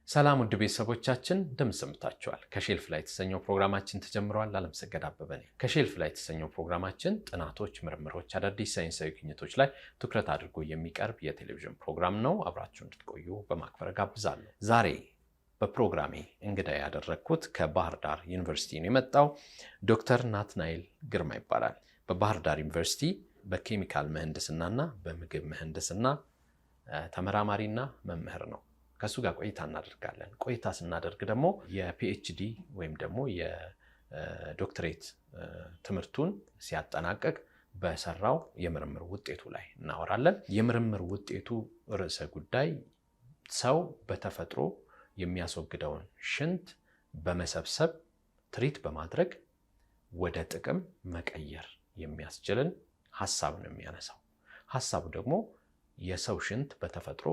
ሰላም ውድ ቤተሰቦቻችን እንደምን ሰምታችኋል? ከሼልፍ ላይ የተሰኘው ፕሮግራማችን ተጀምሯል። አለምሰገድ አበበ ነኝ። ከሼልፍ ላይ የተሰኘው ፕሮግራማችን ጥናቶች፣ ምርምሮች፣ አዳዲስ ሳይንሳዊ ግኝቶች ላይ ትኩረት አድርጎ የሚቀርብ የቴሌቪዥን ፕሮግራም ነው። አብራችሁ እንድትቆዩ በማክበር ጋብዛለሁ። ዛሬ በፕሮግራሜ እንግዳ ያደረኩት ከባህር ዳር ዩኒቨርሲቲ ነው የመጣው ዶክተር ናትናኤል ግርማ ይባላል። በባህር ዳር ዩኒቨርሲቲ በኬሚካል ምህንድስናና በምግብ ምህንድስና ተመራማሪና መምህር ነው። ከሱ ጋር ቆይታ እናደርጋለን። ቆይታ ስናደርግ ደግሞ የፒኤችዲ ወይም ደግሞ የዶክትሬት ትምህርቱን ሲያጠናቀቅ በሰራው የምርምር ውጤቱ ላይ እናወራለን። የምርምር ውጤቱ ርዕሰ ጉዳይ ሰው በተፈጥሮ የሚያስወግደውን ሽንት በመሰብሰብ ትሪት በማድረግ ወደ ጥቅም መቀየር የሚያስችልን ሐሳብ ነው የሚያነሳው። ሐሳቡ ደግሞ የሰው ሽንት በተፈጥሮ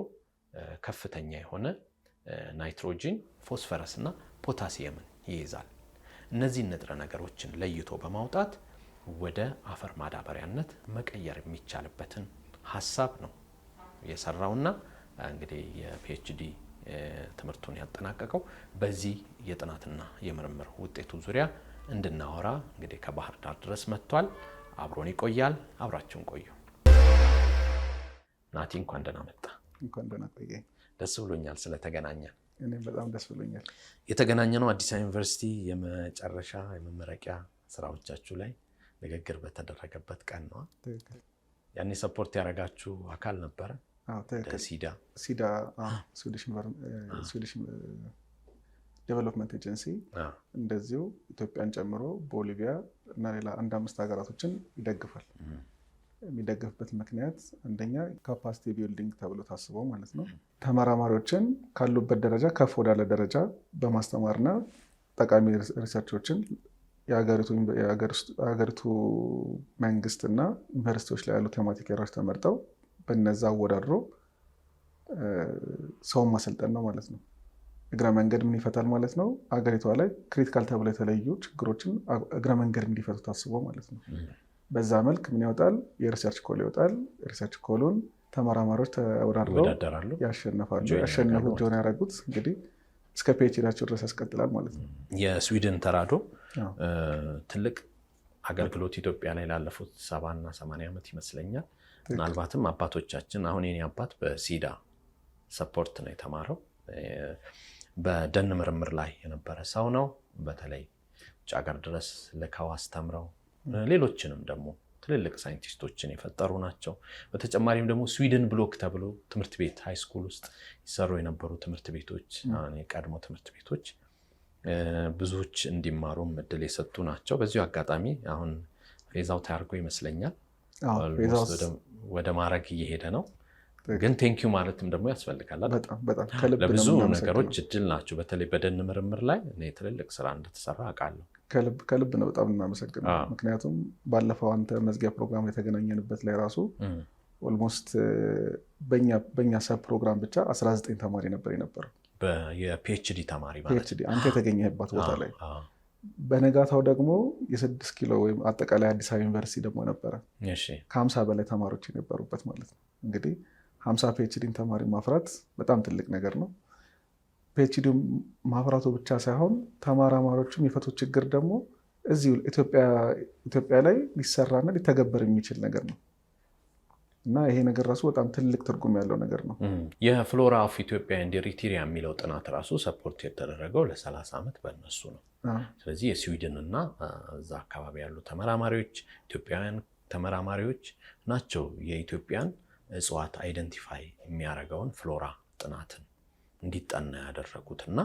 ከፍተኛ የሆነ ናይትሮጂን፣ ፎስፈረስ እና ፖታሲየምን ይይዛል። እነዚህ ንጥረ ነገሮችን ለይቶ በማውጣት ወደ አፈር ማዳበሪያነት መቀየር የሚቻልበትን ሐሳብ ነው የሰራውና እንግዲህ የፒኤችዲ ትምህርቱን ያጠናቀቀው በዚህ የጥናትና የምርምር ውጤቱ ዙሪያ እንድናወራ እንግዲህ ከባህር ዳር ድረስ መጥቷል። አብሮን ይቆያል። አብራችሁን ቆዩ። ናቲ እንኳን ደህና መጣ። እንኳን ደህና ቆየኝ። ደስ ብሎኛል ስለተገናኘን። እኔም በጣም ደስ ብሎኛል። የተገናኘነው አዲስ አበባ ዩኒቨርሲቲ የመጨረሻ የመመረቂያ ስራዎቻችሁ ላይ ንግግር በተደረገበት ቀን ነው። ትክክል። ያኔ ሰፖርት ያደረጋችሁ አካል ነበረ? አዎ ትክክል። ሲዳ ስዊዲሽ ዴቨሎፕመንት ኤጀንሲ እንደዚሁ ኢትዮጵያን ጨምሮ ቦሊቪያ እና ሌላ 5 ሀገራቶችን ይደግፋል። የሚደግፍበት ምክንያት አንደኛ ካፓሲቲ ቢልዲንግ ተብሎ ታስቦ ማለት ነው። ተመራማሪዎችን ካሉበት ደረጃ ከፍ ወዳለ ደረጃ በማስተማርና ጠቃሚ ሪሰርቾችን የሀገሪቱ መንግስትና ዩኒቨርሲቲዎች ላይ ያሉ ቴማቲክ ኤሪያዎች ተመርጠው በነዛ አወዳድሮ ሰውን ማሰልጠን ነው ማለት ነው። እግረ መንገድ ምን ይፈታል ማለት ነው። አገሪቷ ላይ ክሪቲካል ተብሎ የተለዩ ችግሮችን እግረ መንገድ እንዲፈቱ ታስቦ ማለት ነው። በዛ መልክ ምን ይወጣል? የሪሰርች ኮል ይወጣል። የሪሰርች ኮሉን ተመራማሪዎች ተወዳድረው ያሸነፋሉ። ያሸነፉት ጆን ያደረጉት እንግዲህ እስከ ፒኤችዲያቸው ድረስ ያስቀጥላል ማለት ነው። የስዊድን ተራድኦ ትልቅ አገልግሎት ኢትዮጵያ ላይ ላለፉት 70 እና 80 ዓመት ይመስለኛል። ምናልባትም አባቶቻችን አሁን የኔ አባት በሲዳ ሰፖርት ነው የተማረው። በደን ምርምር ላይ የነበረ ሰው ነው። በተለይ ውጭ ሀገር ድረስ ልከው አስተምረው ሌሎችንም ደግሞ ትልልቅ ሳይንቲስቶችን የፈጠሩ ናቸው። በተጨማሪም ደግሞ ስዊድን ብሎክ ተብሎ ትምህርት ቤት ሃይስኩል ውስጥ ይሰሩ የነበሩ ትምህርት ቤቶች፣ የቀድሞ ትምህርት ቤቶች ብዙዎች እንዲማሩም እድል የሰጡ ናቸው። በዚሁ አጋጣሚ አሁን ፌዛው ታርጎ ይመስለኛል ወደ ማድረግ እየሄደ ነው። ግን ቴንኪዩ ማለትም ደግሞ ያስፈልጋል። ለብዙ ነገሮች እድል ናቸው። በተለይ በደን ምርምር ላይ ትልልቅ ስራ እንደተሰራ አውቃለሁ። ከልብ ነው በጣም እናመሰግነው። ምክንያቱም ባለፈው አንተ መዝጊያ ፕሮግራም የተገናኘንበት ላይ ራሱ ኦልሞስት በእኛ ሰብ ፕሮግራም ብቻ 19 ተማሪ ነበር የነበረው። የፒኤችዲ ተማሪ ማለት ነው። አንተ የተገኘህበት ቦታ ላይ በነጋታው ደግሞ የ6 ኪሎ ወይም አጠቃላይ አዲስ አበባ ዩኒቨርሲቲ ደግሞ ነበረ። ከ50 በላይ ተማሪዎች የነበሩበት ማለት ነው። እንግዲህ 50 ፒኤችዲን ተማሪ ማፍራት በጣም ትልቅ ነገር ነው። ፒኤችዲ ማፍራቱ ብቻ ሳይሆን ተመራማሪዎቹ የሚፈቱት ችግር ደግሞ እዚሁ ኢትዮጵያ ላይ ሊሰራና ሊተገበር የሚችል ነገር ነው እና ይሄ ነገር ራሱ በጣም ትልቅ ትርጉም ያለው ነገር ነው። የፍሎራ ኦፍ ኢትዮጵያ ኤንድ ኤሪትሪያ የሚለው ጥናት ራሱ ሰፖርት የተደረገው ለ30 ዓመት በእነሱ ነው። ስለዚህ የስዊድን እና እዛ አካባቢ ያሉ ተመራማሪዎች ኢትዮጵያውያን ተመራማሪዎች ናቸው የኢትዮጵያን እጽዋት አይደንቲፋይ የሚያደርገውን ፍሎራ ጥናትን እንዲጠና ያደረጉት እና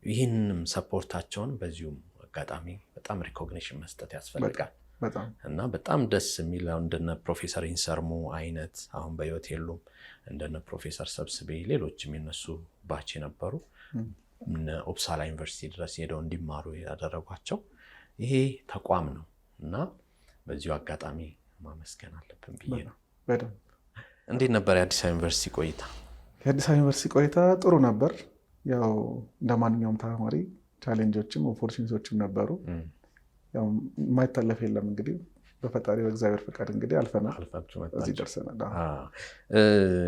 ይህንም ሰፖርታቸውን በዚሁም አጋጣሚ በጣም ሪኮግኒሽን መስጠት ያስፈልጋል እና በጣም ደስ የሚለው እንደነ ፕሮፌሰር ኢንሰርሙ አይነት አሁን በህይወት የሉም፣ እንደነ ፕሮፌሰር ሰብስቤ ሌሎችም የነሱ ባች የነበሩ ኦፕሳላ ዩኒቨርሲቲ ድረስ ሄደው እንዲማሩ ያደረጓቸው ይሄ ተቋም ነው እና በዚሁ አጋጣሚ ማመስገን አለብን ብዬ ነው። እንዴት ነበር የአዲስ አበባ ዩኒቨርሲቲ ቆይታ? የአዲስ አበባ ዩኒቨርሲቲ ቆይታ ጥሩ ነበር። ያው እንደማንኛውም ተማሪ ቻሌንጆችም ኦፖርቹኒቲዎችም ነበሩ። ያው የማይታለፍ የለም እንግዲህ በፈጣሪ በእግዚአብሔር ፈቃድ እንግዲህ አልፈናል፣ እዚህ ደርሰናል።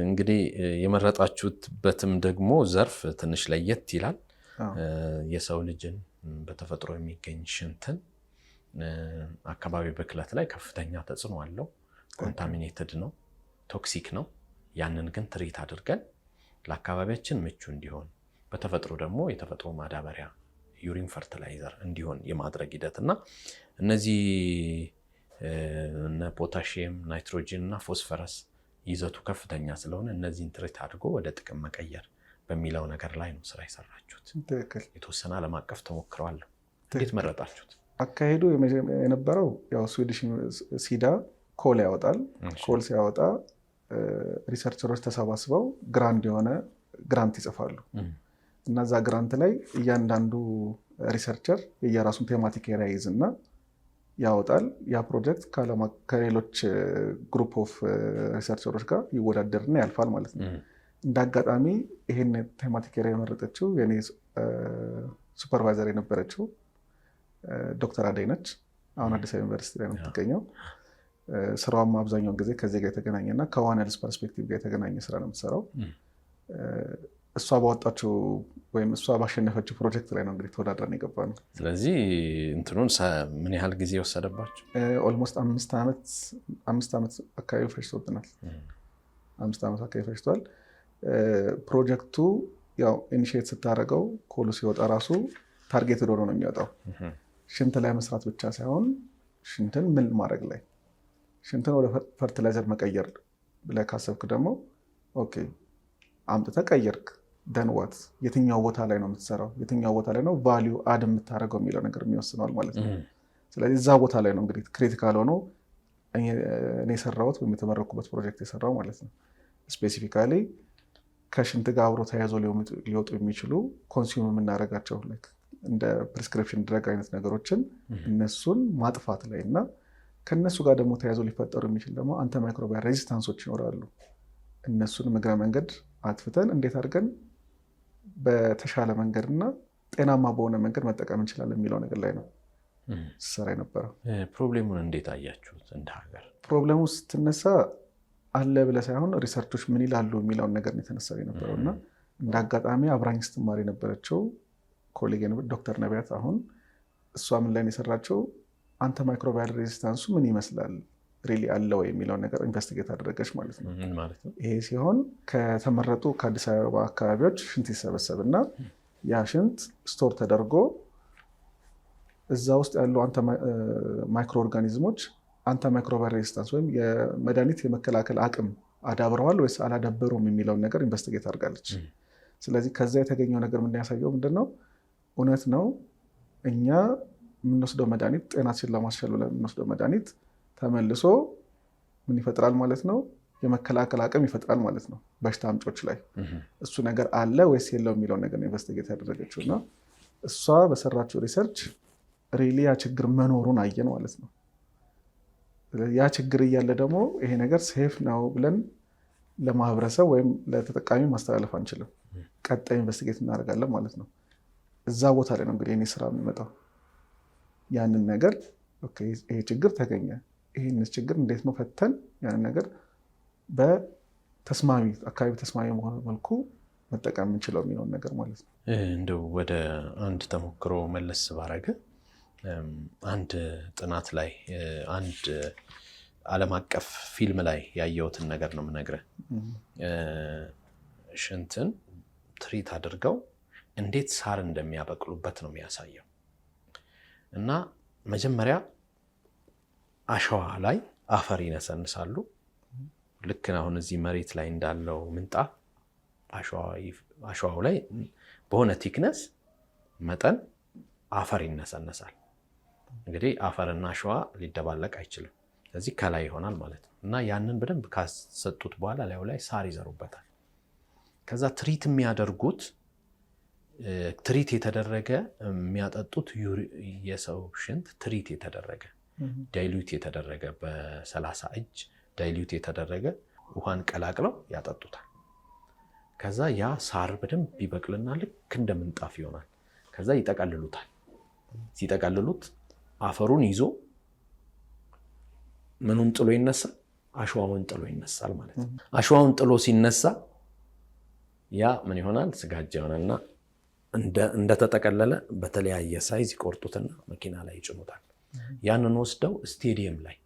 እንግዲህ የመረጣችሁበትም ደግሞ ዘርፍ ትንሽ ለየት ይላል። የሰው ልጅን በተፈጥሮ የሚገኝ ሽንትን አካባቢ ብክለት ላይ ከፍተኛ ተጽዕኖ አለው። ኮንታሚኔትድ ነው፣ ቶክሲክ ነው። ያንን ግን ትሪት አድርገን ለአካባቢያችን ምቹ እንዲሆን በተፈጥሮ ደግሞ የተፈጥሮ ማዳበሪያ ዩሪን ፈርቲላይዘር እንዲሆን የማድረግ ሂደት እና እነዚህ ፖታሺየም፣ ናይትሮጂን እና ፎስፈረስ ይዘቱ ከፍተኛ ስለሆነ እነዚህን ትሪት አድርጎ ወደ ጥቅም መቀየር በሚለው ነገር ላይ ነው ስራ የሰራችሁት። የተወሰነ ዓለም አቀፍ ተሞክረዋል። እንዴት መረጣችሁት? አካሄዱ የነበረው ያው ስዊዲሽ ሲዳ ኮል ያወጣል። ኮል ሲያወጣ ሪሰርቸሮች ተሰባስበው ግራንት ይጽፋሉ እና እዛ ግራንት ላይ እያንዳንዱ ሪሰርቸር የየራሱን ቴማቲክ ኤሪያ ይዝና ያወጣል። ያ ፕሮጀክት ከሌሎች ግሩፕ ኦፍ ሪሰርቸሮች ጋር ይወዳደርና ያልፋል ማለት ነው። እንደ አጋጣሚ ይሄን ቴማቲክ ኤሪያ የመረጠችው የኔ ሱፐርቫይዘር የነበረችው ዶክተር አደይ ነች። አሁን አዲስ አበባ ዩኒቨርሲቲ ላይ ነው የምትገኘው። ስራዋም አብዛኛውን ጊዜ ከዚህ ጋር የተገናኘና ከዋን ሄልዝ ፐርስፔክቲቭ ጋር የተገናኘ ስራ ነው የምትሰራው። እሷ ባወጣችው ወይም እሷ ባሸነፈችው ፕሮጀክት ላይ ነው እንግዲህ ተወዳድረን የገባ ነው። ስለዚህ እንትኑን ምን ያህል ጊዜ ወሰደባቸው? ኦልሞስት 5 ዓመት አካባቢ ፈጅቶብናል። 5 ዓመት አካባቢ ፈጅቷል። ፕሮጀክቱ ያው ኢኒሺየት ስታደርገው ኮሉ ሲወጣ ራሱ ታርጌት ዶሮ ነው የሚወጣው። ሽንት ላይ መስራት ብቻ ሳይሆን ሽንትን ምን ማድረግ ላይ፣ ሽንትን ወደ ፈርቲላይዘር መቀየር ብለህ ካሰብክ ደግሞ ኦኬ አምጥተህ ቀየርክ፣ ደንዋት የትኛው ቦታ ላይ ነው የምትሰራው፣ የትኛው ቦታ ላይ ነው ቫሊዩ አድ የምታደርገው የሚለው ነገር የሚወስነዋል ማለት ነው። ስለዚህ እዛ ቦታ ላይ ነው እንግዲህ ክሪቲካል ሆኖ እኔ የሰራሁት ወይም የተመረኩበት ፕሮጀክት የሰራው ማለት ነው። ስፔሲፊካሊ ከሽንት ጋር አብሮ ተያይዞ ሊወጡ የሚችሉ ኮንሱም የምናደርጋቸው እንደ ፕሪስክሪፕሽን ድረግ አይነት ነገሮችን እነሱን ማጥፋት ላይ እና ከነሱ ጋር ደግሞ ተያይዞ ሊፈጠሩ የሚችል ደግሞ አንተ ማይክሮባያል ሬዚስታንሶች ይኖራሉ። እነሱን እግረ መንገድ አጥፍተን እንዴት አድርገን በተሻለ መንገድ እና ጤናማ በሆነ መንገድ መጠቀም እንችላለን የሚለው ነገር ላይ ነው ስራ የነበረው። ፕሮብሌሙን እንዴት አያችሁት እንደ ሀገር? ፕሮብሌሙ ስትነሳ አለ ብለህ ሳይሆን ሪሰርቾች ምን ይላሉ የሚለውን ነገር ነው የተነሳ የነበረው እና እንደ አጋጣሚ አብራኝ ስትማር የነበረችው ኮሌጅ ዶክተር ነቢያት አሁን እሷ ምን ላይ የሰራቸው አንተ ማይክሮባያል ሬዚስታንሱ ምን ይመስላል ሪሊ አለው የሚለውን ነገር ኢንቨስቲጌት አደረገች ማለት ነው። ይሄ ሲሆን ከተመረጡ ከአዲስ አበባ አካባቢዎች ሽንት ይሰበሰብ እና ያ ሽንት ስቶር ተደርጎ እዛ ውስጥ ያሉ ማይክሮ ኦርጋኒዝሞች አንተ ማይክሮባያል ሬዚስታንስ ወይም የመድኃኒት የመከላከል አቅም አዳብረዋል ወይስ አላዳበሩም የሚለውን ነገር ኢንቨስቲጌት አድርጋለች። ስለዚህ ከዛ የተገኘው ነገር የምናያሳየው ምንድን ነው? እውነት ነው እኛ የምንወስደው መድኃኒት ጤናችን ለማስቻል ብለን የምንወስደው መድኃኒት ተመልሶ ምን ይፈጥራል ማለት ነው? የመከላከል አቅም ይፈጥራል ማለት ነው በሽታ አምጮች ላይ። እሱ ነገር አለ ወይስ የለው የሚለውን ነገር ኢንቨስቲጌት ያደረገችው እና እሷ በሰራችው ሪሰርች ሪሊ ያ ችግር መኖሩን አየን ማለት ነው። ያ ችግር እያለ ደግሞ ይሄ ነገር ሴፍ ነው ብለን ለማህበረሰብ ወይም ለተጠቃሚ ማስተላለፍ አንችልም። ቀጣይ ኢንቨስቲጌት እናደርጋለን ማለት ነው። እዛ ቦታ ላይ ነው እንግዲህ እኔ ስራ የሚመጣው። ያንን ነገር ይሄ ችግር ተገኘ፣ ይህን ችግር እንዴት ነው ፈተን ያንን ነገር በተስማሚ አካባቢ ተስማሚ በሆነ መልኩ መጠቀም የምንችለው የሚለውን ነገር ማለት ነው። እንደው ወደ አንድ ተሞክሮ መለስ ባረገ አንድ ጥናት ላይ አንድ ዓለም አቀፍ ፊልም ላይ ያየሁትን ነገር ነው የምነግርህ። ሽንትን ትሪት አድርገው እንዴት ሳር እንደሚያበቅሉበት ነው የሚያሳየው። እና መጀመሪያ አሸዋ ላይ አፈር ይነሰንሳሉ። ልክ አሁን እዚህ መሬት ላይ እንዳለው ምንጣፍ አሸዋው ላይ በሆነ ቲክነስ መጠን አፈር ይነሰነሳል። እንግዲህ አፈርና አሸዋ ሊደባለቅ አይችልም። ስለዚህ ከላይ ይሆናል ማለት ነው። እና ያንን በደንብ ካሰጡት በኋላ ላዩ ላይ ሳር ይዘሩበታል። ከዛ ትሪት የሚያደርጉት ትሪት የተደረገ የሚያጠጡት የሰው ሽንት ትሪት የተደረገ ዳይሉት የተደረገ በ30 እጅ ዳይሉት የተደረገ ውሃን ቀላቅለው ያጠጡታል። ከዛ ያ ሳር በደንብ ይበቅልና ልክ እንደ ምንጣፍ ይሆናል። ከዛ ይጠቀልሉታል። ሲጠቀልሉት አፈሩን ይዞ ምኑን ጥሎ ይነሳል? አሸዋውን ጥሎ ይነሳል ማለት ነው። አሸዋውን ጥሎ ሲነሳ ያ ምን ይሆናል? ስጋጃ ይሆናልና እንደተጠቀለለ በተለያየ ሳይዝ ይቆርጡትና መኪና ላይ ይጭኑታል። ያንን ወስደው ስቴዲየም ላይ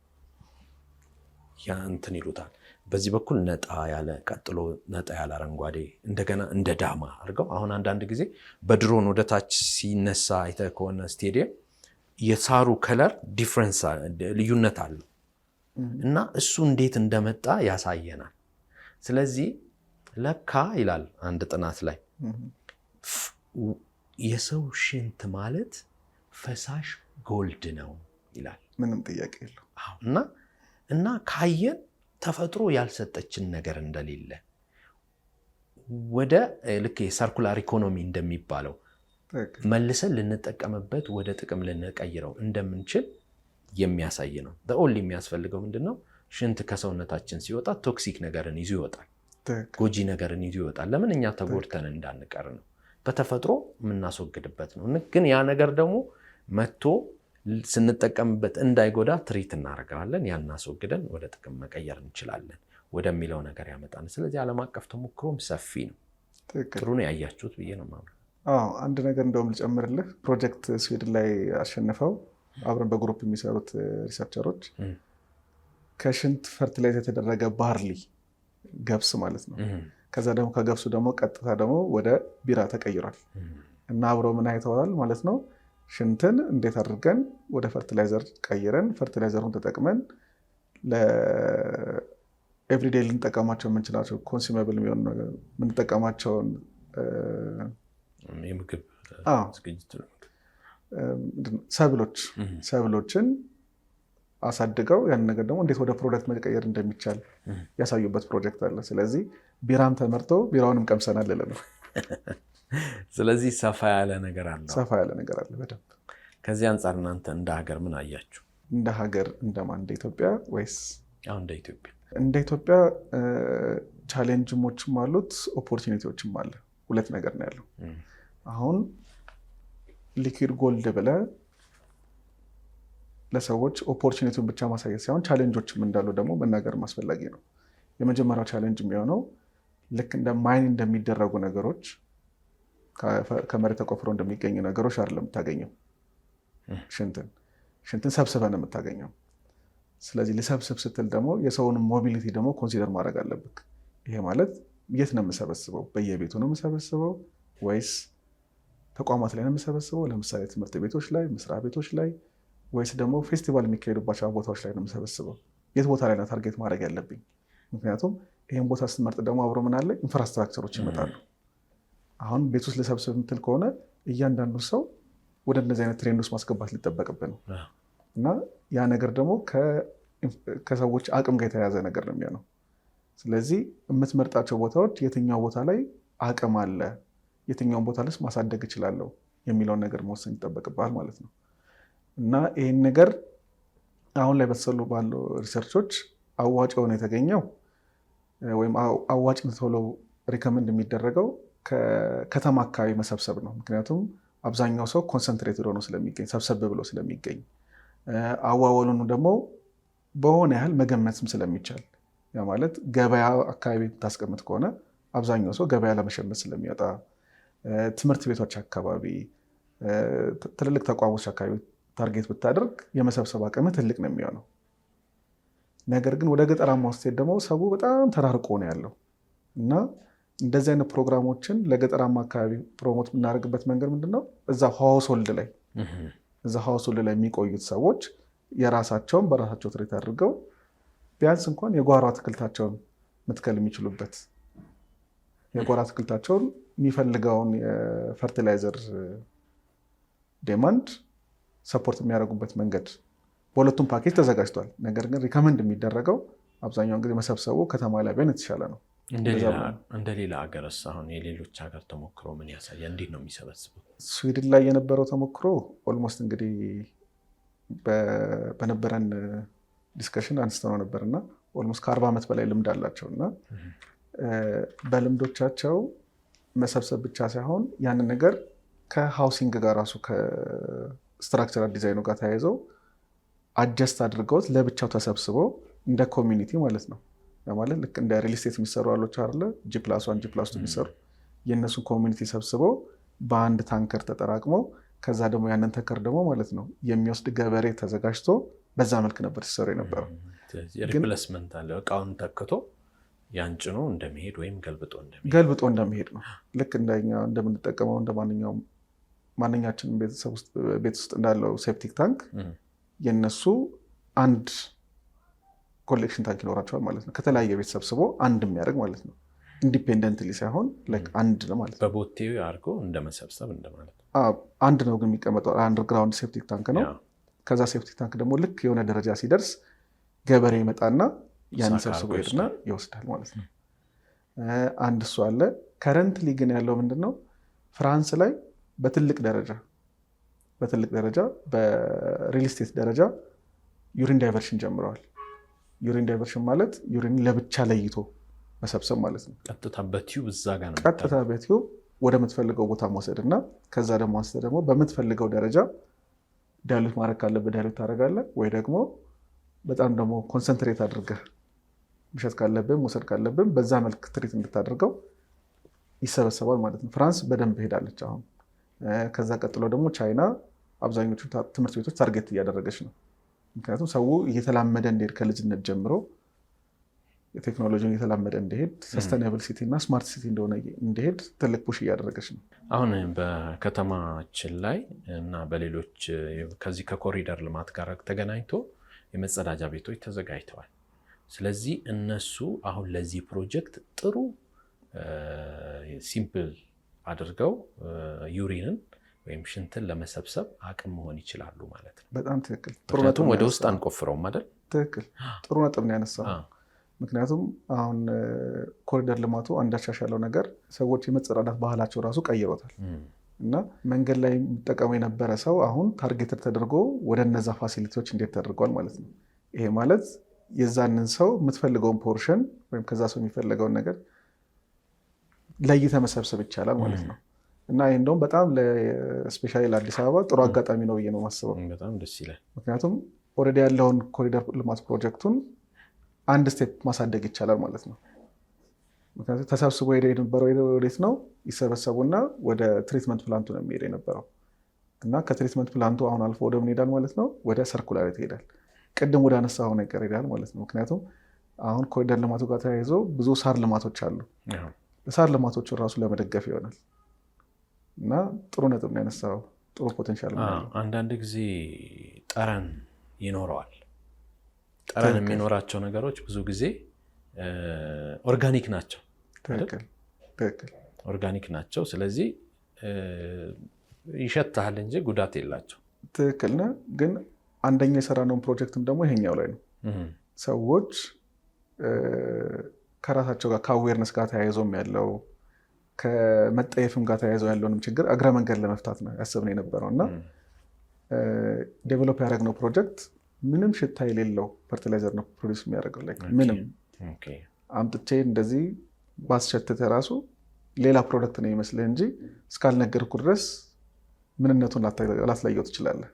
ያ እንትን ይሉታል። በዚህ በኩል ነጣ ያለ ቀጥሎ ነጣ ያለ አረንጓዴ እንደገና እንደ ዳማ አድርገው አሁን አንዳንድ ጊዜ በድሮን ወደ ታች ሲነሳ አይተህ ከሆነ ስቴዲየም የሳሩ ከለር ዲፍረንስ ልዩነት አለው እና እሱ እንዴት እንደመጣ ያሳየናል። ስለዚህ ለካ ይላል አንድ ጥናት ላይ የሰው ሽንት ማለት ፈሳሽ ጎልድ ነው ይላል። ምንም ጥያቄ የለው። እና ካየን ተፈጥሮ ያልሰጠችን ነገር እንደሌለ ወደ ልክ የሰርኩላር ኢኮኖሚ እንደሚባለው መልሰን ልንጠቀምበት ወደ ጥቅም ልንቀይረው እንደምንችል የሚያሳይ ነው። ኦንሊ የሚያስፈልገው ምንድነው? ሽንት ከሰውነታችን ሲወጣ ቶክሲክ ነገርን ይዞ ይወጣል፣ ጎጂ ነገርን ይዞ ይወጣል። ለምን? እኛ ተጎድተን እንዳንቀር ነው። በተፈጥሮ የምናስወግድበት ነው። ግን ያ ነገር ደግሞ መጥቶ ስንጠቀምበት እንዳይጎዳ ትሪት እናደርጋለን። ያን እናስወግደን ወደ ጥቅም መቀየር እንችላለን ወደሚለው ነገር ያመጣል። ስለዚህ ዓለም አቀፍ ተሞክሮም ሰፊ ነው። ጥሩ ነው ያያችሁት ብዬ ነው የማምነው። አንድ ነገር እንደውም ልጨምርልህ። ፕሮጀክት ስዊድን ላይ አሸንፈው አብረን በግሩፕ የሚሰሩት ሪሰርቸሮች ከሽንት ፈርቲላይዝ የተደረገ ባርሊ ገብስ ማለት ነው። ከዛ ደግሞ ከገብሱ ደግሞ ቀጥታ ደግሞ ወደ ቢራ ተቀይሯል እና አብረው ምን አይተዋል ማለት ነው። ሽንትን እንዴት አድርገን ወደ ፈርቲላይዘር ቀይረን ፈርቲላይዘሩን ተጠቅመን ለኤቭሪዴይ ልንጠቀማቸው የምንችላቸው ኮንሱሜብል የሚሆኑ የምንጠቀማቸውን የምግብ ዝግጅት ሰብሎችን አሳድገው ያን ነገር ደግሞ እንዴት ወደ ፕሮዳክት መቀየር እንደሚቻል ያሳዩበት ፕሮጀክት አለ። ስለዚህ ቢራም ተመርቶ ቢራውንም ቀምሰናል ነው። ስለዚህ ሰፋ ያለ ነገር አለ በደንብ። ከዚህ አንጻር እናንተ እንደ ሀገር ምን አያችሁ? እንደ ሀገር እንደማን? እንደ ኢትዮጵያ ወይስ? አሁን እንደ ኢትዮጵያ። እንደ ኢትዮጵያ ቻሌንጅሞችም አሉት ኦፖርቹኒቲዎችም አለ። ሁለት ነገር ነው ያለው። አሁን ሊኩዊድ ጎልድ ብለህ ለሰዎች ኦፖርቹኒቲውን ብቻ ማሳየት ሳይሆን ቻሌንጆችም እንዳሉ ደግሞ መናገር አስፈላጊ ነው። የመጀመሪያው ቻሌንጅ የሚሆነው ልክ እንደ ማይን እንደሚደረጉ ነገሮች ከመሬት ተቆፍሮ እንደሚገኙ ነገሮች አይደለም የምታገኘው። ሽንትን ሰብስበን የምታገኘው። ስለዚህ ልሰብስብ ስትል ደግሞ የሰውን ሞቢሊቲ ደግሞ ኮንሲደር ማድረግ አለብክ። ይሄ ማለት የት ነው የምሰበስበው? በየቤቱ ነው የምሰበስበው ወይስ ተቋማት ላይ ነው የምሰበስበው? ለምሳሌ ትምህርት ቤቶች ላይ፣ መስሪያ ቤቶች ላይ፣ ወይስ ደግሞ ፌስቲቫል የሚካሄዱባቸው ቦታዎች ላይ ነው የምሰበስበው? የት ቦታ ላይ ነው ታርጌት ማድረግ ያለብኝ? ምክንያቱም ይህን ቦታ ስትመርጥ ደግሞ አብሮ ምን አለ? ኢንፍራስትራክቸሮች ይመጣሉ። አሁን ቤት ውስጥ ልሰብስብ ምትል ከሆነ እያንዳንዱ ሰው ወደ እነዚህ አይነት ትሬንድ ውስጥ ማስገባት ሊጠበቅብን ነው እና ያ ነገር ደግሞ ከሰዎች አቅም ጋር የተያያዘ ነገር ነው የሚሆነው። ስለዚህ የምትመርጣቸው ቦታዎች የትኛው ቦታ ላይ አቅም አለ፣ የትኛውን ቦታ ላይ ማሳደግ እችላለሁ የሚለውን ነገር መወሰን ይጠበቅብሃል ማለት ነው። እና ይህን ነገር አሁን ላይ በተሰሉ ባሉ ሪሰርቾች አዋጭ የሆነ የተገኘው ወይም አዋጭነት ተብሎ ሪከመንድ የሚደረገው ከከተማ አካባቢ መሰብሰብ ነው። ምክንያቱም አብዛኛው ሰው ኮንሰንትሬትድ ሆኖ ስለሚገኝ ሰብሰብ ብሎ ስለሚገኝ አዋወሉኑ ደግሞ በሆነ ያህል መገመትም ስለሚቻል ያ ማለት ገበያ አካባቢ ታስቀምጥ ከሆነ አብዛኛው ሰው ገበያ ለመሸመት ስለሚወጣ፣ ትምህርት ቤቶች አካባቢ፣ ትልልቅ ተቋሞች አካባቢ ታርጌት ብታደርግ የመሰብሰብ አቅም ትልቅ ነው የሚሆነው። ነገር ግን ወደ ገጠራማ ውስጥ ደግሞ ሰው በጣም ተራርቆ ነው ያለው እና እንደዚህ አይነት ፕሮግራሞችን ለገጠራማ አካባቢ ፕሮሞት የምናደርግበት መንገድ ምንድነው? እዛ ሃውስሆልድ ላይ የሚቆዩት ሰዎች የራሳቸውን በራሳቸው ትሬት አድርገው ቢያንስ እንኳን የጓሮ አትክልታቸውን መትከል የሚችሉበት የጓሮ አትክልታቸውን የሚፈልገውን የፈርቲላይዘር ዴማንድ ሰፖርት የሚያደርጉበት መንገድ በሁለቱም ፓኬጅ ተዘጋጅቷል። ነገር ግን ሪከመንድ የሚደረገው አብዛኛውን ጊዜ መሰብሰቡ ከተማ ላይ ቢሆን የተሻለ ነው። እንደ ሌላ ሀገርስ አሁን የሌሎች ሀገር ተሞክሮ ምን ያሳያል? እንዴት ነው የሚሰበስበው? ስዊድን ላይ የነበረው ተሞክሮ ኦልሞስት እንግዲህ በነበረን ዲስከሽን አንስተነው ነበር እና ኦልሞስት ከ40 ዓመት በላይ ልምድ አላቸው እና በልምዶቻቸው መሰብሰብ ብቻ ሳይሆን ያንን ነገር ከሃውሲንግ ጋር ራሱ ከስትራክቸራል ዲዛይኑ ጋር ተያይዘው አጀስት አድርገውት ለብቻው ተሰብስበው እንደ ኮሚኒቲ ማለት ነው ማለት ልክ እንደ ሪል ስቴት የሚሰሩ አሎች አይደለ G+1 G+2 የሚሰሩ የነሱን ኮሚኒቲ ሰብስበው በአንድ ታንከር ተጠራቅመው ከዛ ደግሞ ያንን ተከር ደግሞ ማለት ነው የሚወስድ ገበሬ ተዘጋጅቶ በዛ መልክ ነበር ሲሰሩ የነበረው። ሪፕሌስመንት አለ እቃውን ተክቶ ያንጭኖ እንደሚሄድ ወይም ገልብጦ እንደሚሄድ ነው። ልክ እንደኛ እንደምንጠቀመው ማንኛችንም ቤት ውስጥ እንዳለው ሴፕቲክ ታንክ የነሱ አንድ ኮሌክሽን ታንክ ይኖራቸዋል ማለት ነው። ከተለያየ ቤት ሰብስቦ አንድ የሚያደርግ ማለት ነው። ኢንዲፔንደንትሊ ሳይሆን አንድ ነው ማለት ነው። በቦቴው አድርጎ እንደመሰብሰብ እንደማለት ነው። አንድ ነው ግን የሚቀመጠው አንደርግራውንድ ሴፕቲክ ታንክ ነው። ከዛ ሴፕቲክ ታንክ ደግሞ ልክ የሆነ ደረጃ ሲደርስ ገበሬ ይመጣና ያን ሰብስቦ ሄድና ይወስዳል ማለት ነው። አንድ እሱ አለ። ከረንትሊ ግን ያለው ምንድነው ፍራንስ ላይ በትልቅ ደረጃ በሪል ስቴት ደረጃ ዩሪን ዳይቨርሽን ጀምረዋል። ዩሪን ዳይቨርሽን ማለት ዩሪን ለብቻ ለይቶ መሰብሰብ ማለት ነው። ቀጥታ በቲዩብ እዛ ጋር ነው። ቀጥታ በቲዩብ ወደ ምትፈልገው ቦታ መውሰድ እና ከዛ ደግሞ አንስተ ደግሞ በምትፈልገው ደረጃ ዳይሉት ማድረግ ካለብህ ዳይሉት ታደርጋለህ፣ ወይ ደግሞ በጣም ደግሞ ኮንሰንትሬት አድርገህ መሸጥ ካለብህ መውሰድ ካለብህ በዛ መልክ ትሪት እንድታደርገው ይሰበሰባል ማለት ነው። ፍራንስ በደንብ ሄዳለች አሁን። ከዛ ቀጥሎ ደግሞ ቻይና አብዛኞቹ ትምህርት ቤቶች ታርጌት እያደረገች ነው። ምክንያቱም ሰው እየተላመደ እንዲሄድ ከልጅነት ጀምሮ የቴክኖሎጂን እየተላመደ እንዲሄድ ሰስተናብል ሲቲ እና ስማርት ሲቲ እንደሆነ እንዲሄድ ትልቅ ፑሽ እያደረገች ነው። አሁን በከተማችን ላይ እና በሌሎች ከዚህ ከኮሪደር ልማት ጋር ተገናኝቶ የመጸዳጃ ቤቶች ተዘጋጅተዋል። ስለዚህ እነሱ አሁን ለዚህ ፕሮጀክት ጥሩ ሲምፕል አድርገው ዩሪንን ወይም ሽንትን ለመሰብሰብ አቅም መሆን ይችላሉ ማለት ነው። በጣም ትክክል። ምክንያቱም ወደ ውስጥ አንቆፍረውም አይደል? ትክክል። ጥሩ ነጥብ ነው ያነሳው። ምክንያቱም አሁን ኮሪደር ልማቱ አንዳሻሻለው ነገር ሰዎች የመጸዳዳት ባህላቸው ራሱ ቀይሮታል እና መንገድ ላይ የሚጠቀሙ የነበረ ሰው አሁን ታርጌትድ ተደርጎ ወደ እነዛ ፋሲሊቲዎች እንዴት ተደርጓል ማለት ነው። ይሄ ማለት የዛንን ሰው የምትፈልገውን ፖርሽን ወይም ከዛ ሰው የሚፈልገውን ነገር ለይተ መሰብሰብ ይቻላል ማለት ነው። እና ይህ እንደውም በጣም ለስፔሻሊ ለአዲስ አበባ ጥሩ አጋጣሚ ነው ብዬ ነው ማስበው። በጣም ደስ ይላል። ምክንያቱም ኦልሬዲ ያለውን ኮሪደር ልማት ፕሮጀክቱን አንድ ስቴፕ ማሳደግ ይቻላል ማለት ነው። ምክንያቱም ተሰብስቦ ሄደ የነበረው ወዴት ነው ይሰበሰቡና ወደ ትሪትመንት ፕላንቱ ነው የሚሄድ የነበረው እና ከትሪትመንት ፕላንቱ አሁን አልፎ ወደ ምን ሄዳል ማለት ነው? ወደ ሰርኩላሪቲ ይሄዳል። ቅድም ወደ አነሳው ነገር ይሄዳል ማለት ነው። ምክንያቱም አሁን ኮሪደር ልማቱ ጋር ተያይዞ ብዙ ሳር ልማቶች አሉ። ሳር ልማቶችን ራሱ ለመደገፍ ይሆናል እና ጥሩ ነጥብ ነው ያነሳው። ጥሩ ፖቴንሻል ነው። አንዳንድ ጊዜ ጠረን ይኖረዋል። ጠረን የሚኖራቸው ነገሮች ብዙ ጊዜ ኦርጋኒክ ናቸው። ትክክል። ኦርጋኒክ ናቸው። ስለዚህ ይሸታል እንጂ ጉዳት የላቸው። ትክክል ነህ። ግን አንደኛ የሰራነውን ፕሮጀክትም ደግሞ ይሄኛው ላይ ነው። ሰዎች ከራሳቸው ጋር ከአዌርነስ ጋር ተያይዞም ያለው ከመጠየፍም ጋር ተያይዞ ያለውንም ችግር እግረ መንገድ ለመፍታት ነው ያሰብነው የነበረው እና ዴቨሎፕ ያደረግነው ፕሮጀክት ምንም ሽታ የሌለው ፈርቲላይዘር ነው ፕሮዲስ የሚያደርገው። ምንም አምጥቼ እንደዚህ ባስሸትተ ራሱ ሌላ ፕሮዳክት ነው ይመስልህ እንጂ እስካልነገርኩ ድረስ ምንነቱን ላትለየው ትችላለህ።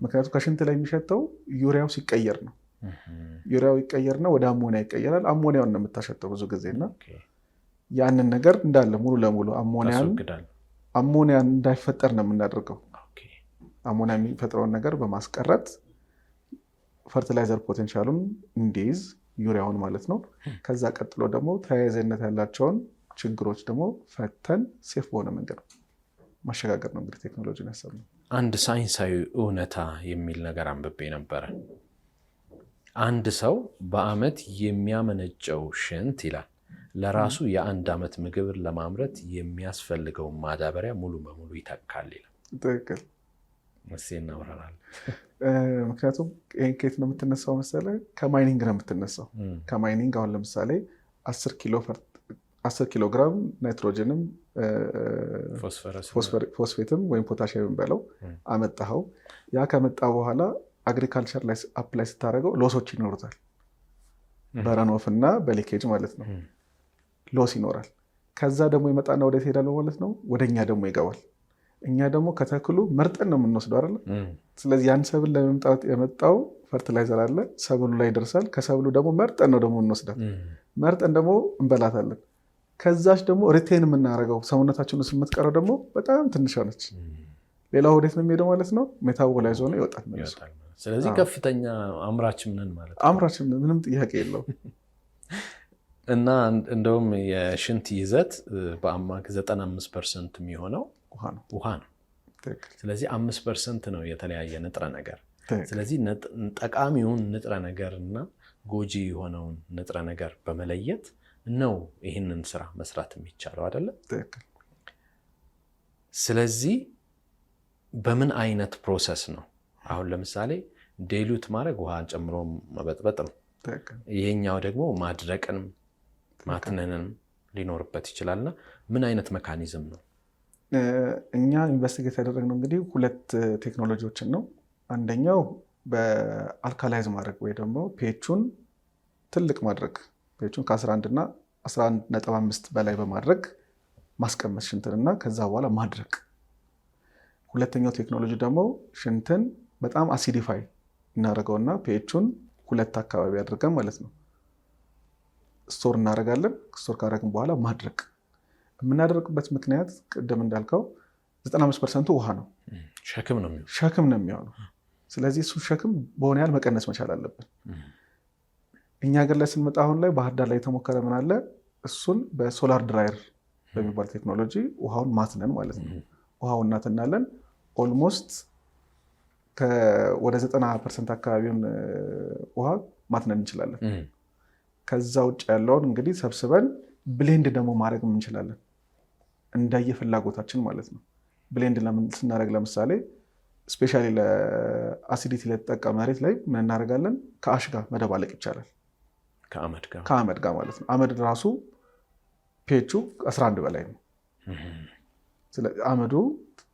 ምክንያቱም ከሽንት ላይ የሚሸተው ዩሪያው ሲቀየር ነው። ዩሪያው ይቀየርና ወደ አሞኒያ ይቀየራል። አሞኒያውን ነው የምታሸተው ብዙ ጊዜና ያንን ነገር እንዳለ ሙሉ ለሙሉ አሞኒያን እንዳይፈጠር ነው የምናደርገው። አሞኒያ የሚፈጥረውን ነገር በማስቀረት ፈርቲላይዘር ፖቴንሻሉን እንዲይዝ ዩሪያውን ማለት ነው። ከዛ ቀጥሎ ደግሞ ተያያዥነት ያላቸውን ችግሮች ደግሞ ፈተን ሴፍ በሆነ መንገድ ማሸጋገር ነው እንግዲህ ቴክኖሎጂን ያሰብነው። አንድ ሳይንሳዊ እውነታ የሚል ነገር አንብቤ ነበረ። አንድ ሰው በአመት የሚያመነጨው ሽንት ይላል ለራሱ የአንድ አመት ምግብ ለማምረት የሚያስፈልገው ማዳበሪያ ሙሉ በሙሉ ይተካል ይላል። ትክክል። እሺ እናወራለን። ምክንያቱም ይሄን ከየት ነው የምትነሳው መሰለህ? ከማይኒንግ ነው የምትነሳው። ከማይኒንግ አሁን ለምሳሌ 10 ኪሎ ግራም ናይትሮጅንም ፎስፌትም ወይም ፖታሽየም በለው አመጣኸው። ያ ከመጣ በኋላ አግሪካልቸር ላይ አፕላይ ስታደርገው ሎሶች ይኖሩታል። በረኖፍ እና በሊኬጅ ማለት ነው። ሎስ ይኖራል። ከዛ ደግሞ ይመጣና ወደ ሄዳል ማለት ነው። ወደኛ ደግሞ ይገባል። እኛ ደግሞ ከተክሉ መርጠን ነው የምንወስደው አይደለ? ስለዚህ ያን ሰብል ለመምጣት የመጣው ፈርቲላይዘር አለ፣ ሰብሉ ላይ ይደርሳል። ከሰብሉ ደግሞ መርጠን ነው ደግሞ እንወስዳት፣ መርጠን ደግሞ እንበላታለን። ከዛች ደግሞ ሪቴን የምናደርገው ሰውነታችን ውስጥ የምትቀረው ደግሞ በጣም ትንሽ ነች። ሌላው ወዴት ነው የሚሄደው ማለት ነው? ሜታቦላይዝ ሆነ ይወጣል መልሶ። ስለዚህ ከፍተኛ አምራችም ነን ማለት ነው። አምራችም ነን፣ ምንም ጥያቄ የለውም። እና እንደውም የሽንት ይዘት በአማካይ 95% የሚሆነው ውሃ ነው። ስለዚህ 5% ነው የተለያየ ንጥረ ነገር። ስለዚህ ጠቃሚውን ንጥረ ነገር እና ጎጂ የሆነውን ንጥረ ነገር በመለየት ነው ይህንን ስራ መስራት የሚቻለው አይደለም? ስለዚህ በምን አይነት ፕሮሰስ ነው? አሁን ለምሳሌ ዴሉት ማድረግ ውሃን ጨምሮ መበጥበጥ ነው። ይሄኛው ደግሞ ማድረቅንም ማትነንም ሊኖርበት ይችላልና ምን አይነት መካኒዝም ነው? እኛ ኢንቨስቲጌት ያደረግነው እንግዲህ 2 ቴክኖሎጂዎችን ነው። አንደኛው በአልካላይዝ ማድረግ ወይ ደግሞ ፒኤቹን ትልቅ ማድረግ፣ ፒኤቹን ከ11 እና 11.5 በላይ በማድረግ ማስቀመጥ ሽንትንና ከዛ በኋላ ማድረቅ። ሁለተኛው ቴክኖሎጂ ደግሞ ሽንትን በጣም አሲዲፋይ እናደርገውና ፒኤቹን 2 አካባቢ አድርገን ማለት ነው ስቶር እናደርጋለን። ስቶር ካደረግን በኋላ ማድረቅ። የምናደርግበት ምክንያት ቅድም እንዳልከው 95% ውሃ ነው፣ ሸክም ነው የሚሆነው። ስለዚህ እሱ ሸክም በሆነ ያህል መቀነስ መቻል አለብን። እኛ ሀገር ላይ ስንመጣ አሁን ላይ ባህር ዳር ላይ የተሞከረ ምን አለ፣ እሱን በሶላር ድራየር በሚባል ቴክኖሎጂ ውሃውን ማትነን ማለት ነው። ውሃውን እናትናለን። ኦልሞስት ወደ 90% አካባቢውን ውሃ ማትነን እንችላለን። ከዛ ውጭ ያለውን እንግዲህ ሰብስበን ብሌንድ ደግሞ ማድረግ እንችላለን፣ እንደየፍላጎታችን ማለት ነው። ብሌንድ ስናደርግ ለምሳሌ ስፔሻሊ ለአሲዲቲ ለተጠቃ መሬት ላይ ምን እናደርጋለን? ከአሽ ጋር መደባለቅ ይቻላል። ከአመድ ጋር ማለት ነው። አመድ ራሱ ፒኤቹ 11 በላይ ነው። አመዱ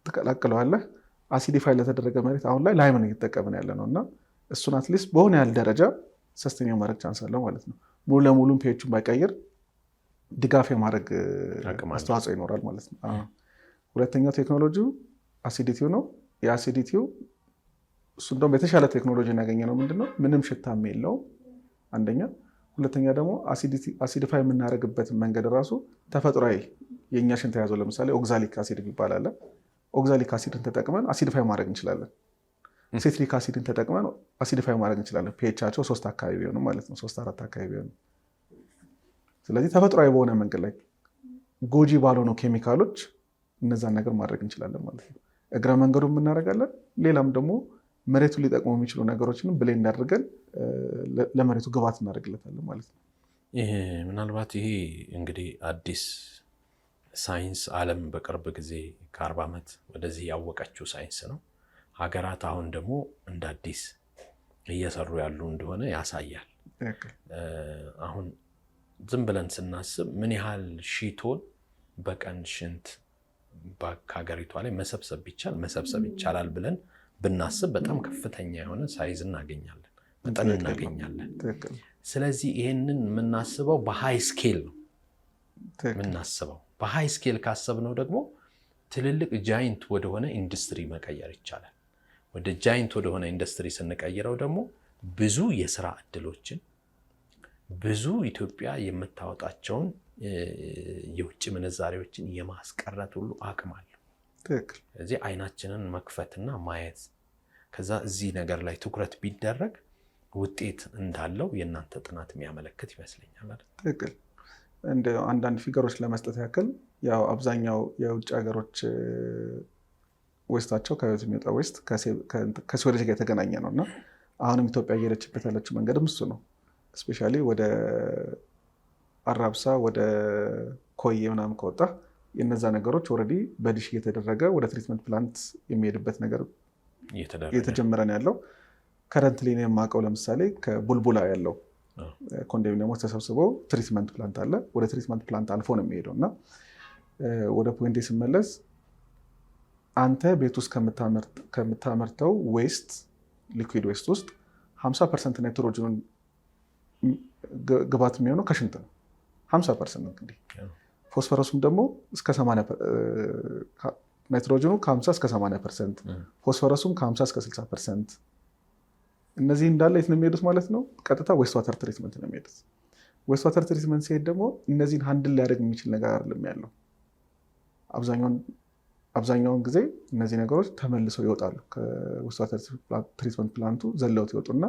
ትቀላቅለዋለህ። አሲዲፋይ ለተደረገ መሬት አሁን ላይ ላይምን እየተጠቀምን ያለ ነው እና እሱን አትሊስት በሆነ ያህል ደረጃ ሰስተኛ ማድረግ ቻንስ አለው ማለት ነው። ሙሉ ለሙሉም ፒኤቹን ባይቀይር ድጋፍ የማድረግ አስተዋጽኦ ይኖራል ማለት ነው። ሁለተኛው ቴክኖሎጂው አሲዲቲው ነው። የአሲዲቲው እሱ እንደውም የተሻለ ቴክኖሎጂ ያገኘ ነው። ምንድነው? ምንም ሽታም የለውም አንደኛ። ሁለተኛ ደግሞ አሲዲፋይ የምናደርግበት መንገድ ራሱ ተፈጥሯዊ የእኛ ሽንት የያዘው ለምሳሌ ኦግዛሊክ አሲድ ይባላል። ኦግዛሊክ አሲድን ተጠቅመን አሲዲፋይ ማድረግ እንችላለን። ሲትሪክ አሲድን ተጠቅመን አሲዲፋይ ማድረግ እንችላለን። ፒኤቻቸው 3 አካባቢ ቢሆንም ማለት ነው፣ 3-4 አካባቢ ቢሆንም። ስለዚህ ተፈጥሯዊ በሆነ መንገድ ላይ ጎጂ ባልሆኑ ኬሚካሎች እነዛን ነገር ማድረግ እንችላለን ማለት ነው። እግረ መንገዱ እናደርጋለን። ሌላም ደግሞ መሬቱን ሊጠቅሙ የሚችሉ ነገሮችን ብሌንድ አድርገን ለመሬቱ ግብዓት እናደርግለታለን ማለት ነው። ምናልባት ይሄ እንግዲህ አዲስ ሳይንስ ዓለም በቅርብ ጊዜ ከ40 ዓመት ወደዚህ ያወቀችው ሳይንስ ነው። ሀገራት አሁን ደግሞ እንደ አዲስ እየሰሩ ያሉ እንደሆነ ያሳያል። አሁን ዝም ብለን ስናስብ ምን ያህል ሺህ ቶን በቀን ሽንት ከሀገሪቷ ላይ መሰብሰብ ይቻላል ብለን ብናስብ በጣም ከፍተኛ የሆነ ሳይዝ እናገኛለን፣ መጠን እናገኛለን። ስለዚህ ይህንን የምናስበው በሃይ ስኬል ነው የምናስበው። በሃይ ስኬል ካሰብነው ደግሞ ትልልቅ ጃይንት ወደሆነ ኢንዱስትሪ መቀየር ይቻላል። ወደ ጃይንት ወደሆነ ኢንዱስትሪ ስንቀይረው ደግሞ ብዙ የስራ እድሎችን፣ ብዙ ኢትዮጵያ የምታወጣቸውን የውጭ ምንዛሬዎችን የማስቀረት ሁሉ አቅም አለው። ስለዚህ አይናችንን መክፈትና ማየት፣ ከዛ እዚህ ነገር ላይ ትኩረት ቢደረግ ውጤት እንዳለው የእናንተ ጥናት የሚያመለክት ይመስለኛል። ትክክል። እንደ አንዳንድ ፊገሮች ለመስጠት ያክል ያው አብዛኛው የውጭ ሀገሮች ዌስታቸው ከህይወት የሚወጣ ዌስት ከሲወሬጅ ጋር የተገናኘ ነው እና አሁንም ኢትዮጵያ እየሄደችበት ያለችው መንገድም እሱ ነው። እስፔሻሊ ወደ አራብሳ ወደ ኮዬ ምናምን ከወጣ የነዛ ነገሮች ኦልሬዲ በዲሽ እየተደረገ ወደ ትሪትመንት ፕላንት የሚሄድበት ነገር እየተጀመረ ነው ያለው። ከረንትሊ ነው የማውቀው ለምሳሌ ከቡልቡላ ያለው ኮንዶሚኒየሞች ተሰብስበው ትሪትመንት ፕላንት አለ። ወደ ትሪትመንት ፕላንት አልፎ ነው የሚሄደው እና ወደ ፖይንቴ ስመለስ አንተ ቤት ውስጥ ከምታመርተው ዌስት ሊኩዊድ ዌስት ውስጥ 50% ናይትሮጅኑን ግባት የሚሆነው ከሽንት ነው። 50% እንግዲህ ፎስፈረሱም ደግሞ እስከ ናይትሮጅኑ ከ50 እስከ 80%፣ ፎስፈረሱም ከ50 እስከ 60%። እነዚህ እንዳለ የት ነው የሚሄዱት ማለት ነው? ቀጥታ ዌስት ዋተር ትሪትመንት ነው የሚሄዱት። ዌስት ዋተር ትሪትመንት ሲሄድ ደግሞ እነዚህን ሃንድል ሊያደርግ የሚችል ነገር አይደለም ያለው። አብዛኛውን ጊዜ እነዚህ ነገሮች ተመልሰው ይወጣሉ ከዌስት ዋተር ትሪትመንት ፕላንቱ ዘለውት ይወጡና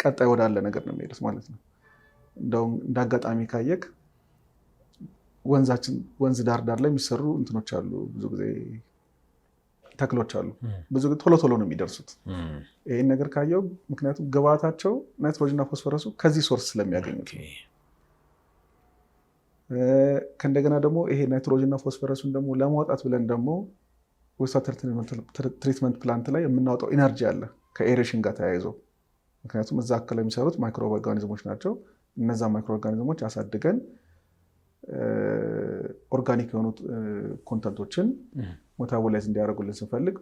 ቀጣይ ወዳለ ነገር ነው የሚሄዱት ማለት ነው። እንደውም እንደ አጋጣሚ ካየክ ወንዝ ዳር ላይ የሚሰሩ እንትኖች አሉ፣ ብዙ ጊዜ ተክሎች አሉ። ብዙ ጊዜ ቶሎ ነው የሚደርሱት። ይህን ነገር ካየው ምክንያቱም ግብአታቸው ናይትሮጅንና ፎስፈረሱ ከዚህ ሶርስ ስለሚያገኙት። ከእንደገና ደግሞ ይሄ ናይትሮጅንና ፎስፈረሱን ደግሞ ለማውጣት ብለን ደግሞ ዌስት ዋተር ትሪትመንት ፕላንት ላይ የምናወጣው ኢነርጂ አለ ከኤሬሽን ጋር ተያይዞ። ምክንያቱም እዛ አካል የሚሰሩት ማይክሮ ኦርጋኒዝሞች ናቸው። እነዛ ማይክሮ ኦርጋኒዝሞች አሳድገን ኦርጋኒክ የሆኑ ኮንተንቶችን ሜታቦላይዝ እንዲያደርጉልን ስንፈልግ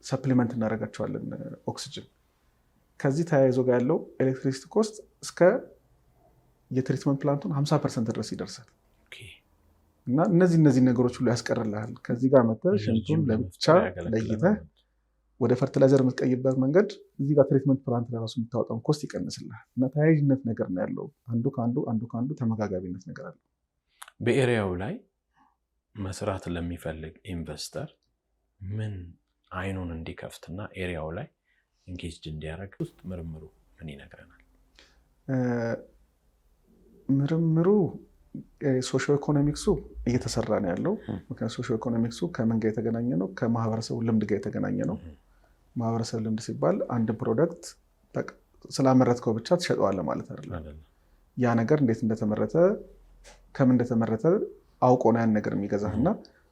ሰፕሊመንት እናደርጋቸዋለን ኦክሲጅን። ከዚህ ተያይዞ ጋር ያለው ኤሌክትሪሲቲ ኮስት እስከ የትሪትመንት ፕላንቱን 50% ድረስ ይደርሳል። እና እነዚህ ነገሮች ሁሉ ያስቀርልሃል። ከዚህ ጋር መተህ ሽንቱን ለብቻ ለይተህ ወደ ፈርቲላይዘር የምትቀይበት መንገድ እዚህ ጋር ትሪትመንት ፕላንት ለራሱ የምታወጣውን ኮስት ይቀንስልሃል። እና ተያያዥነት ነገር ነው ያለው። አንዱ ከአንዱ ተመጋጋቢነት ነገር አለ። በኤሪያው ላይ መስራት ለሚፈልግ ኢንቨስተር ምን አይኑን እንዲከፍትና ኤሪያው ላይ ኢንጌጅድ እንዲያደርግ ውስጥ ምርምሩ ምን ይነግረናል? ምርምሩ ሶሺዮ ኢኮኖሚክሱ እየተሰራ ነው ያለው። ምክንያቱም ሶሺዮ ኢኮኖሚክሱ ከምን ጋር የተገናኘ ነው? ከማህበረሰቡ ልምድ ጋር የተገናኘ ነው። ማህበረሰብ ልምድ ሲባል አንድ ፕሮዳክት ስላመረትከው ብቻ ትሸጠዋለህ ማለት አይደለም። ያ ነገር እንዴት እንደተመረተ ከምን እንደተመረተ አውቆ ነው ያን ነገር የሚገዛህ እና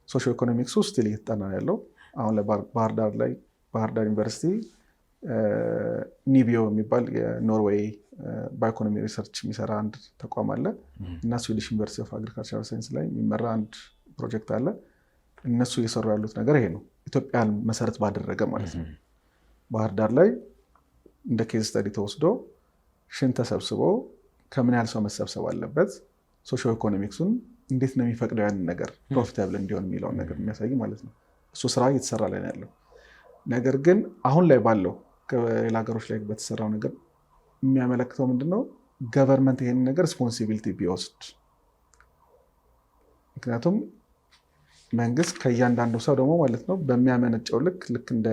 ሶሺዮ ኢኮኖሚክሱ ስቲል እየተጠና ያለው። አሁን ላይ ባህር ዳር ዩኒቨርሲቲ ኒቢዮ የሚባል የኖርዌይ ባዮኢኮኖሚ ሪሰርች የሚሰራ አንድ ተቋም አለ እና ስዊዲሽ ዩኒቨርሲቲ ኦፍ አግሪካልቸራል ሳይንስ ላይ የሚመራ አንድ ፕሮጀክት አለ። እነሱ እየሰሩ ያሉት ነገር ይሄ ነው፣ ኢትዮጵያን መሰረት ባደረገ ማለት ነው። ባህር ዳር ላይ እንደ ኬዝ ስተዲ ተወስዶ ሽን ተሰብስቦ ከምን ያህል ሰው መሰብሰብ አለበት፣ ሶሺዮ ኢኮኖሚክሱን እንዴት ነው የሚፈቅደው ያንን ነገር ፕሮፊታብል እንዲሆን የሚለውን ነገር የሚያሳይ ማለት ነው። እሱ ስራ እየተሰራ ላይ ነው ያለው። ነገር ግን አሁን ላይ ባለው ከሌላ ሀገሮች ላይ በተሰራው ነገር የሚያመለክተው ምንድነው? ገቨርንመንት ይሄንን ነገር ሪስፖንሲቢሊቲ ቢወስድ። ምክንያቱም መንግስት ከእያንዳንዱ ሰው ደግሞ ማለት ነው በሚያመነጨው ልክ እንደ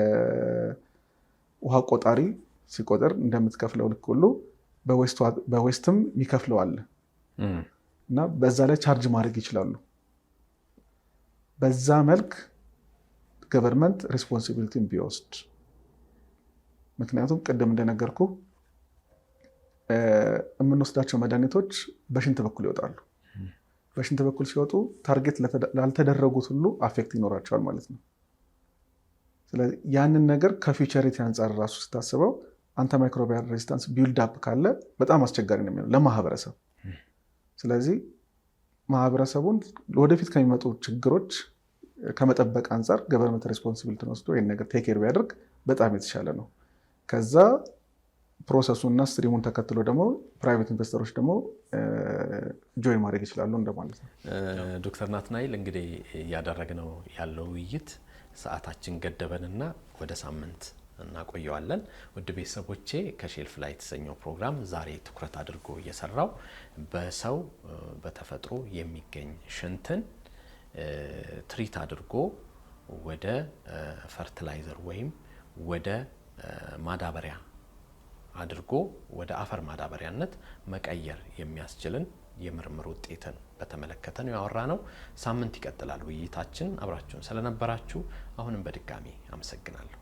ውሃ ቆጣሪ ሲቆጥር እንደምትከፍለው ልክ ሁሉ በዌስትም የሚከፍለው አለ እና በዛ ላይ ቻርጅ ማድረግ ይችላሉ። በዛ መልክ ገቨርንመንት ሪስፖንሲቢሊቲን ቢወስድ። ምክንያቱም ቅድም እንደነገርኩ የምንወስዳቸው መድኃኒቶች በሽንት በኩል ይወጣሉ። በሽንት በኩል ሲወጡ ታርጌት ላልተደረጉት ሁሉ አፌክት ይኖራቸዋል ማለት ነው። ስለዚህ ያንን ነገር ከፊውቸሪቲ አንጻር ራሱ ስታስበው አንተ ማይክሮባያል ሬዚስታንስ ቢልድ አፕ ካለ በጣም አስቸጋሪ ነው የሚሆነው ለማህበረሰብ። ስለዚህ ማህበረሰቡን ወደፊት ከሚመጡ ችግሮች ከመጠበቅ አንጻር ገቨርንመንት ሪስፖንሲቢሊቲን ወስዶ ይህን ነገር ቴክ ኬር ቢያደርግ በጣም የተሻለ ነው። ከዛ ፕሮሰሱና ስትሪሙን ተከትሎ ደግሞ ፕራይቬት ኢንቨስተሮች ደግሞ ጆይን ማድረግ ይችላሉ እንደማለት ነው። ዶክተር ናትናኤል እንግዲህ እያደረግነው ያለው ውይይት ሰዓታችን ገደበንና ወደ ሳምንት እናቆየዋለን። ውድ ቤተሰቦቼ ከሼልፍ ላይ የተሰኘው ፕሮግራም ዛሬ ትኩረት አድርጎ እየሰራው በሰው በተፈጥሮ የሚገኝ ሽንትን ትሪት አድርጎ ወደ ፈርቲላይዘር ወይም ወደ ማዳበሪያ አድርጎ ወደ አፈር ማዳበሪያነት መቀየር የሚያስችልን የምርምር ውጤትን በተመለከተ ነው ያወራነው። ሳምንት ይቀጥላል ውይይታችን። አብራችሁን ስለነበራችሁ አሁንም በድጋሚ አመሰግናለሁ።